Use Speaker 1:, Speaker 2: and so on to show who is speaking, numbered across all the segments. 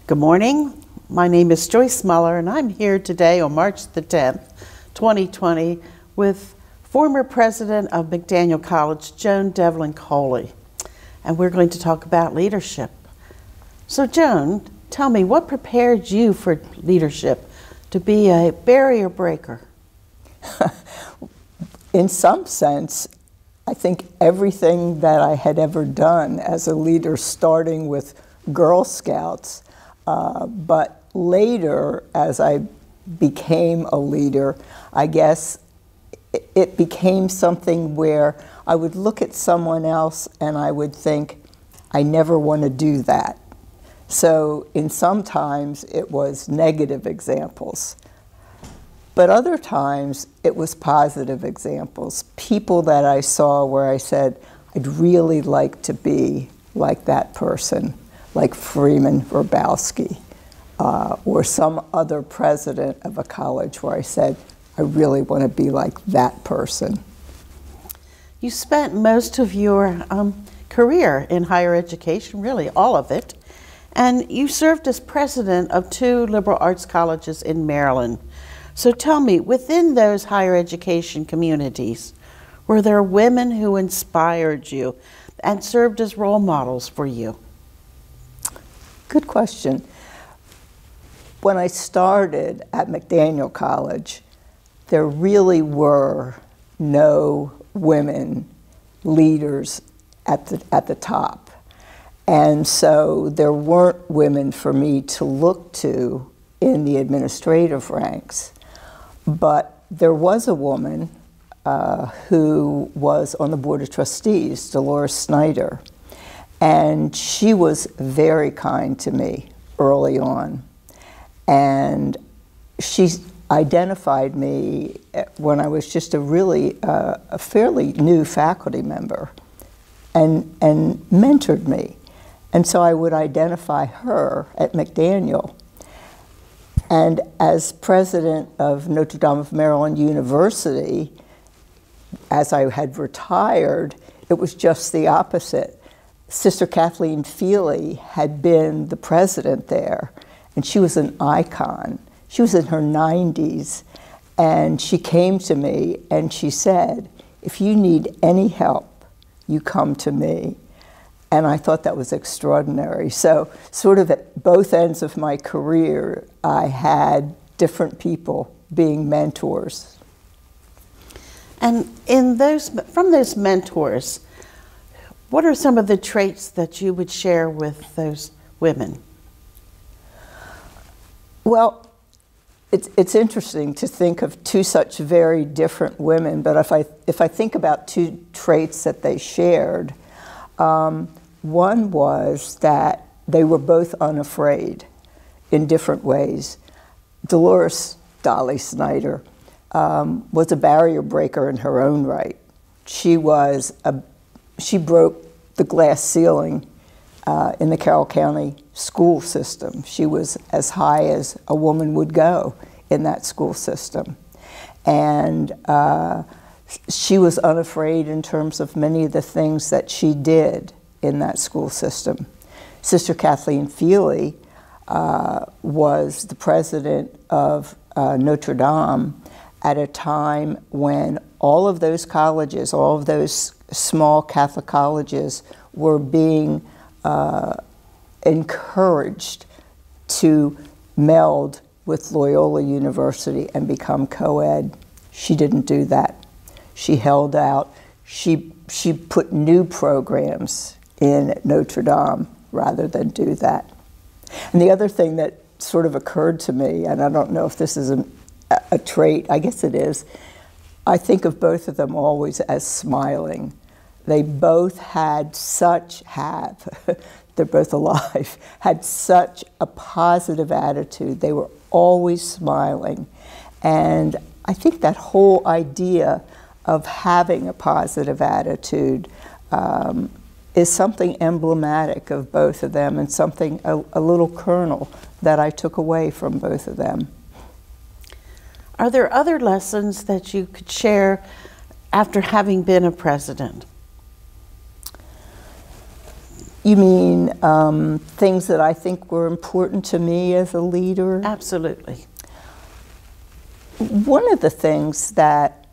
Speaker 1: Good morning. My name is Joyce Muller, and I'm here today on March the 10th, 2020, with former president of McDaniel College, Joan Coley, and we're going to talk about leadership. So Joan, tell me, what prepared you for leadership to be a barrier breaker?
Speaker 2: In some sense, I think everything that I had ever done as a leader, starting with Girl Scouts, but later, as I became a leader, I guess it became something where I would look at someone else and I would think, I never want to do that. So in some times it was negative examples, but other times it was positive examples. People that I saw where I said, I'd really like to be like that person, like Freeman Verbowski, or some other president of a college where I said, I really want to be like that person.
Speaker 1: You spent most of your career in higher education, really all of it, and you served as president of 2 liberal arts colleges in Maryland. So tell me, within those higher education communities, were there women who inspired you and served as role models for you?
Speaker 2: Good question. When I started at McDaniel College, there really were no women leaders at the top. And so there weren't women for me to look to in the administrative ranks. But there was a woman who was on the Board of Trustees, Dolores Snyder. And she was very kind to me early on. And she identified me when I was just a fairly new faculty member and mentored me. And so I would identify her at McDaniel. And as president of Notre Dame of Maryland University, as I had retired, it was just the opposite. Sister Kathleen Feely had been the president there, and she was an icon. She was in her 90s, and she came to me and she said, if you need any help, you come to me. And I thought that was extraordinary. So sort of at both ends of my career, I had different people being mentors.
Speaker 1: And from those mentors, what are some of the traits that you would share with those women? Well,
Speaker 2: it's interesting to think of 2 such very different women, but if I think about 2 traits that they shared, one was that they were both unafraid in different ways. Dolores Dolly Snyder was a barrier breaker in her own right. She broke the glass ceiling in the Carroll County school system. She was as high as a woman would go in that school system. And she was unafraid in terms of many of the things that she did in that school system. Sister Kathleen Feely was the president of Notre Dame at a time when all of those colleges, all of those small Catholic colleges were being encouraged to meld with Loyola University and become co-ed. She didn't do that. She held out. She put new programs in at Notre Dame rather than do that. And the other thing that sort of occurred to me, and I don't know if this is a trait, I guess it is, I think of both of them always as smiling. They both they're both alive, had such a positive attitude. They were always smiling. And I think that whole idea of having a positive attitude is something emblematic of both of them, and something, a little kernel that I took away from both of them.
Speaker 1: Are there other lessons that you could share after having been a president?
Speaker 2: You mean things that I think were important to me as a leader?
Speaker 1: Absolutely.
Speaker 2: One of the things that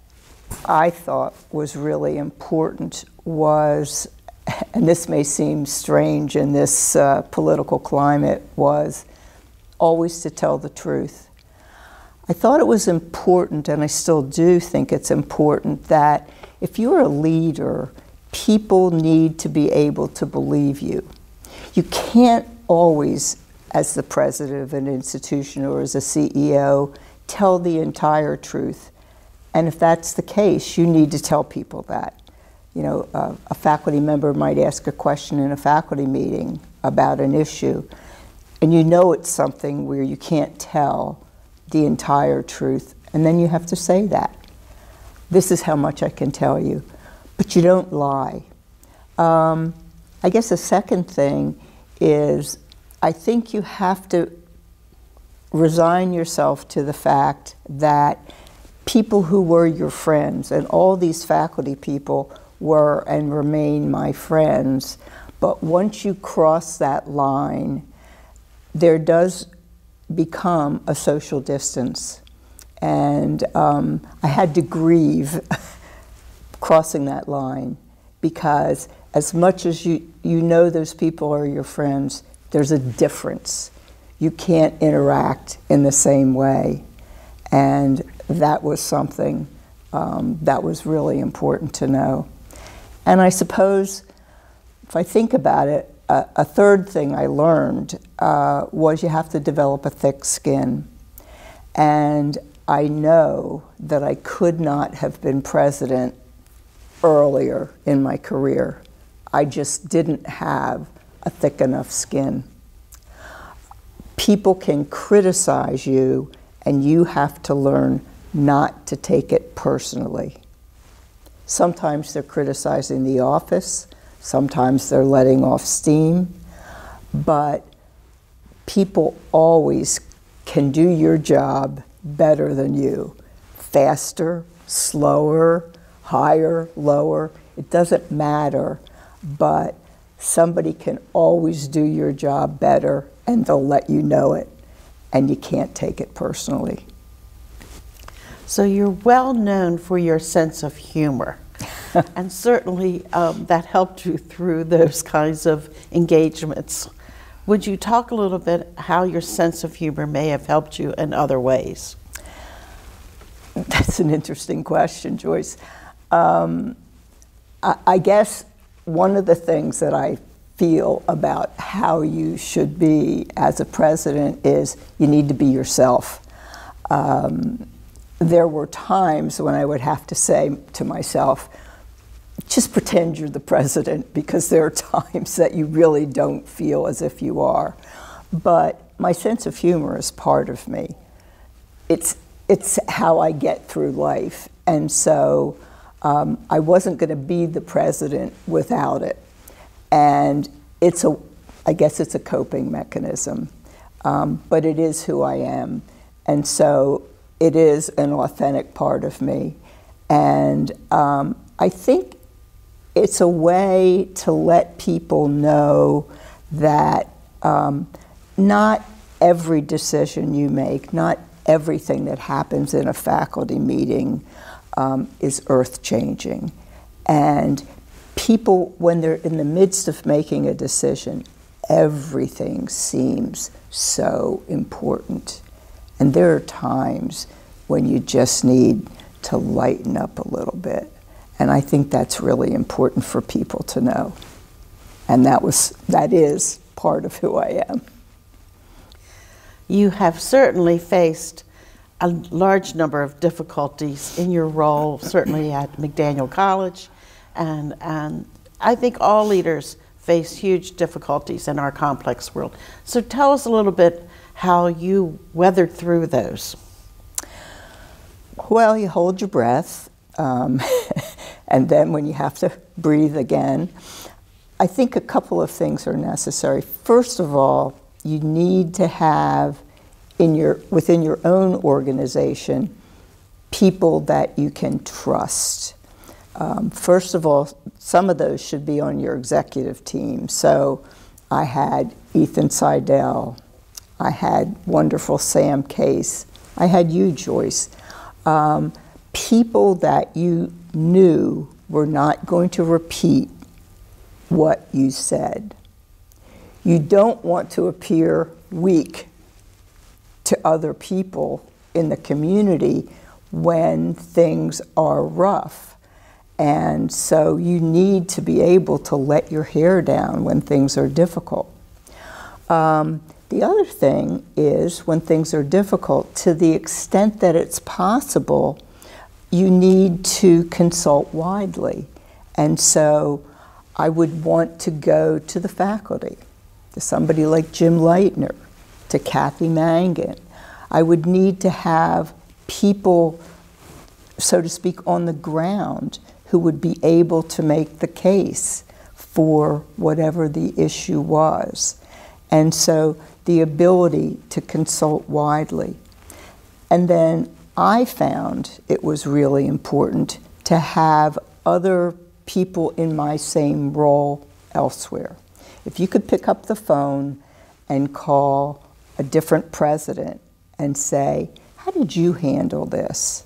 Speaker 2: I thought was really important was, and this may seem strange in this political climate, was always to tell the truth. I thought it was important, and I still do think it's important, that if you're a leader, people need to be able to believe you. You can't always, as the president of an institution or as a CEO, tell the entire truth. And if that's the case, you need to tell people that. You know, a faculty member might ask a question in a faculty meeting about an issue, and you know it's something where you can't tell the entire truth, and then you have to say that. This is how much I can tell you, but you don't lie. I guess the second thing is, I think you have to resign yourself to the fact that people who were your friends, and all these faculty people were and remain my friends, but once you cross that line, there does become a social distance. And I had to grieve crossing that line, because as much as you know those people are your friends, there's a difference. You can't interact in the same way. And that was something that was really important to know. And I suppose, if I think about it, a third thing I learned was you have to develop a thick skin. And I know that I could not have been president earlier in my career. I just didn't have a thick enough skin. People can criticize you, and you have to learn not to take it personally. Sometimes they're criticizing the office, sometimes they're letting off steam, but people always can do your job better than you. Faster, slower, higher, lower, it doesn't matter, but somebody can always do your job better, and they'll let you know it, and you can't take it personally.
Speaker 1: So you're well known for your sense of humor, and certainly that helped you through those kinds of engagements. Would you talk a little bit how your sense of humor may have helped you in other ways?
Speaker 2: That's an interesting question, Joyce. I guess one of the things that I feel about how you should be as a president is you need to be yourself. There were times when I would have to say to myself, just pretend you're the president, because there are times that you really don't feel as if you are. But my sense of humor is part of me. It's how I get through life. And so I wasn't going to be the president without it. And I guess it's a coping mechanism, but it is who I am. And so it is an authentic part of me. And I think it's a way to let people know that not every decision you make, not everything that happens in a faculty meeting is earth-changing. And people, when they're in the midst of making a decision, everything seems so important. And there are times when you just need to lighten up a little bit. And I think that's really important for people to know. And that is part of who I am.
Speaker 1: You have certainly faced a large number of difficulties in your role, certainly at McDaniel College, and I think all leaders face huge difficulties in our complex world. So tell us a little bit how you weathered through those.
Speaker 2: Well, you hold your breath, and then when you have to breathe again, I think a couple of things are necessary. First of all, you need to have within your own organization people that you can trust. First of all, some of those should be on your executive team. So I had Ethan Seidel, I had wonderful Sam Case, I had you, Joyce. People that you knew were not going to repeat what you said. You don't want to appear weak to other people in the community when things are rough. And so you need to be able to let your hair down when things are difficult. The other thing is when things are difficult, to the extent that it's possible, you need to consult widely. And so I would want to go to the faculty, to somebody like Jim Leitner, to Kathy Mangan. I would need to have people, so to speak, on the ground who would be able to make the case for whatever the issue was. And so the ability to consult widely. And then I found it was really important to have other people in my same role elsewhere. If you could pick up the phone and call a different president and say, how did you handle this?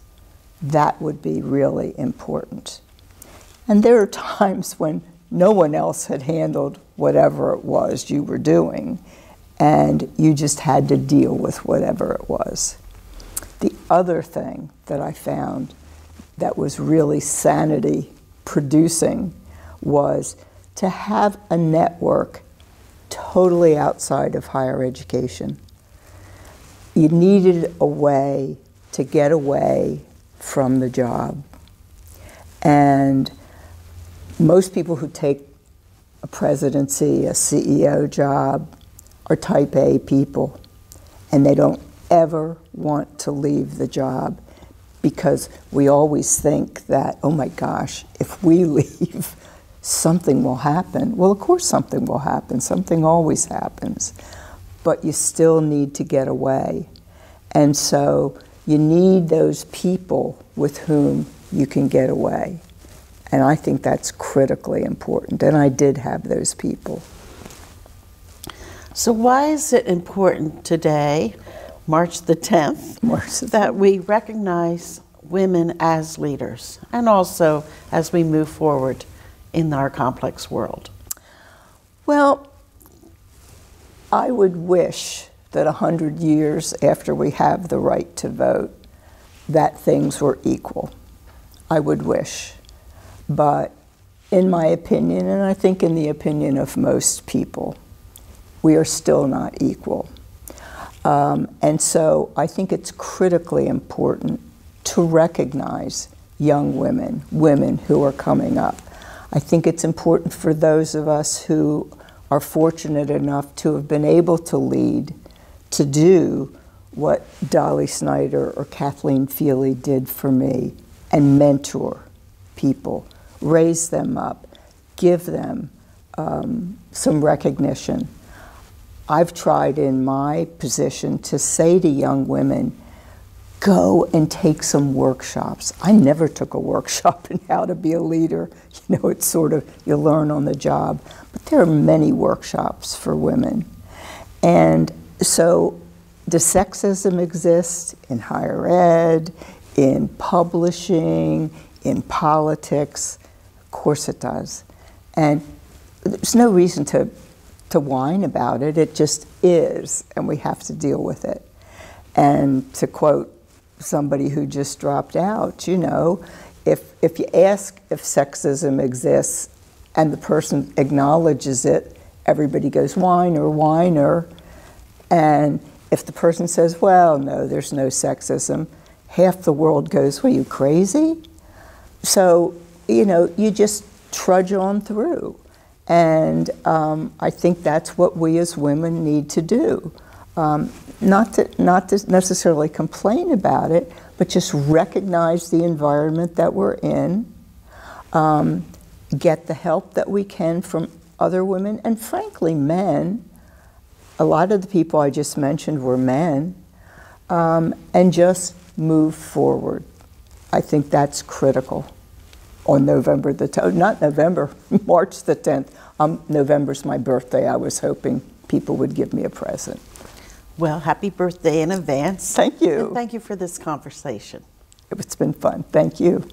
Speaker 2: That would be really important. And there are times when no one else had handled whatever it was you were doing, and you just had to deal with whatever it was. The other thing that I found that was really sanity producing was to have a network totally outside of higher education. You needed a way to get away from the job. And most people who take a presidency, a CEO job, are type A people, and they don't ever want to leave the job because we always think that, oh my gosh, if we leave, something will happen. Well, of course something will happen. Something always happens. But you still need to get away. And so you need those people with whom you can get away. And I think that's critically important. And I did have those people.
Speaker 1: So why is it important today, March the 10th, that we recognize women as leaders and also as we move forward in our complex world?
Speaker 2: Well, I would wish that 100 years after we have the right to vote, that things were equal. I would wish. But in my opinion, and I think in the opinion of most people, we are still not equal. And so I think it's critically important to recognize young women, women who are coming up. I think it's important for those of us who are fortunate enough to have been able to lead, to do what Dolly Snyder or Kathleen Feely did for me, and mentor people, raise them up, give them some recognition. I've tried in my position to say to young women, go and take some workshops. I never took a workshop in how to be a leader. You know, it's sort of, you learn on the job. But there are many workshops for women. And so, does sexism exist in higher ed, in publishing, in politics? Of course it does. And there's no reason to whine about it. It just is, and we have to deal with it. And to quote somebody who just dropped out, you know, if you ask if sexism exists and the person acknowledges it, everybody goes, whiner, whiner. And if the person says, well, no, there's no sexism, half the world goes, well, you crazy? So, you know, you just trudge on through. And I think that's what we as women need to do. Not to necessarily complain about it, but just recognize the environment that we're in, get the help that we can from other women, and frankly, men. A lot of the people I just mentioned were men, and just move forward. I think that's critical. on November the 10th. Not November, March the 10th. November's my birthday. I was hoping people would give me a present.
Speaker 1: Well, happy birthday in advance.
Speaker 2: Thank you.
Speaker 1: And thank you for this conversation.
Speaker 2: It's been fun. Thank you.